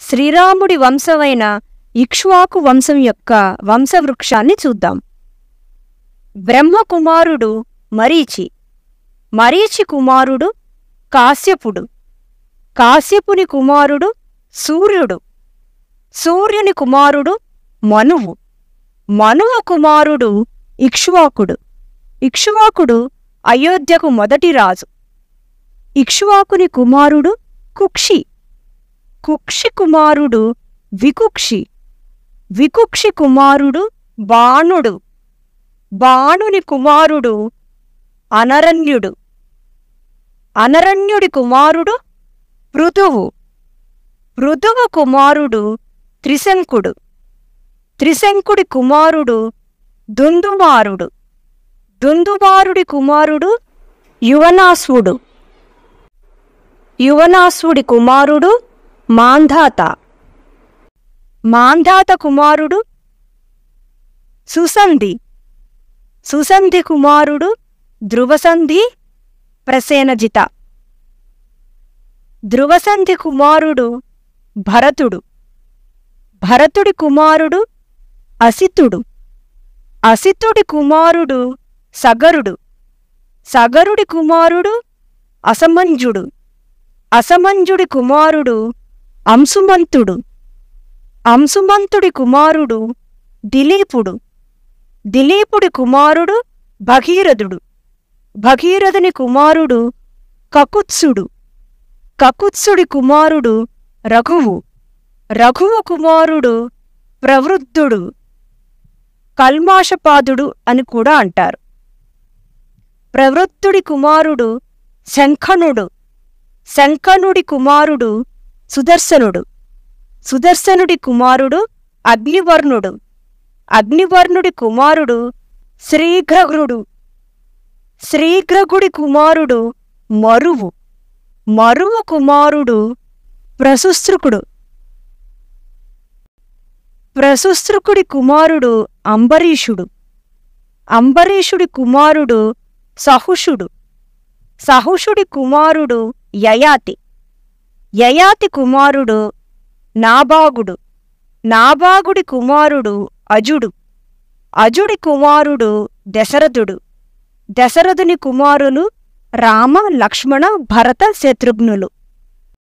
శ్రీరాముడి వంశమైన ఇక్ష్వాకు వంశం యొక్క వంశవృక్షాన్ని చూద్దాం. బ్రహ్మకుమారుడు మరీచి, మరీచి కుమారుడు కాశ్యపుడు, కాశ్యపుని కుమారుడు సూర్యుడు, సూర్యుని కుమారుడు మనువు, మనువు కుమారుడు ఇక్ష్వాకుడు, ఇక్ష్వాకుడు అయోధ్యకు మొదటి రాజు. ఇక్ష్వాకుని కుమారుడు కుక్షి, కుక్షి కుమారుడు వికుక్షి, వికుక్షి కుమారుడు బాణుడు, బాణుని కుమారుడు అనరణ్యుడు, అనరణ్యుడి కుమారుడు పృథువు, పృథువు కుమారుడు త్రిశంకుడు, త్రిశంకుడి కుమారుడు దుందుమారుడు, దుందుమారుడి కుమారుడు యువనాశ్వుడు, యువనాశ్వుడి కుమారుడు మాంధాత, మాంధాత కుమారుడు సుసంధి, సుసంధి కుమారుడు ధ్రువసంధి ప్రసేనజిత, ధ్రువసంధి కుమారుడు భరతుడు, భరతుడి కుమారుడు అసితుడు, అసితుడి కుమారుడు సగరుడు, సగరుడి కుమారుడు అసమంజుడు, అసమంజుడి కుమారుడు అంశుమంతుడు, అంశుమంతుడి కుమారుడు దిలీపుడు, దిలీపుడి కుమారుడు భగీరథుడు, భగీరథుని కుమారుడు కకుత్సుడు, కకుత్సుడి కుమారుడు రఘువు, రఘువు కుమారుడు ప్రవృద్ధుడు, కల్మాషపాదుడు అని కూడా అంటారు. ప్రవృద్ధుడి కుమారుడు శంఖనుడు, శంఖనుడి కుమారుడు సుదర్శనుడు, సుదర్శనుడి కుమారుడు అగ్నివర్ణుడు, అగ్నివర్ణుడి కుమారుడు శ్రీఘ్రగుడు, శ్రీఘ్రగుడి కుమారుడు మరువు, మరువు కుమారుడు ప్రశుశ్రుకుడు, ప్రశుశ్రుకుడి కుమారుడు అంబరీషుడు, అంబరీషుడి కుమారుడు సహుషుడు, సహుషుడి కుమారుడు యయాతి, యయాతి కుమారుడు నాభాగుడు, నాభాగుడి కుమారుడు అజుడు, అజుడి కుమారుడు దశరథుడు, దశరథుని కుమారులు రామ లక్ష్మణ భరత శత్రుఘ్నులు.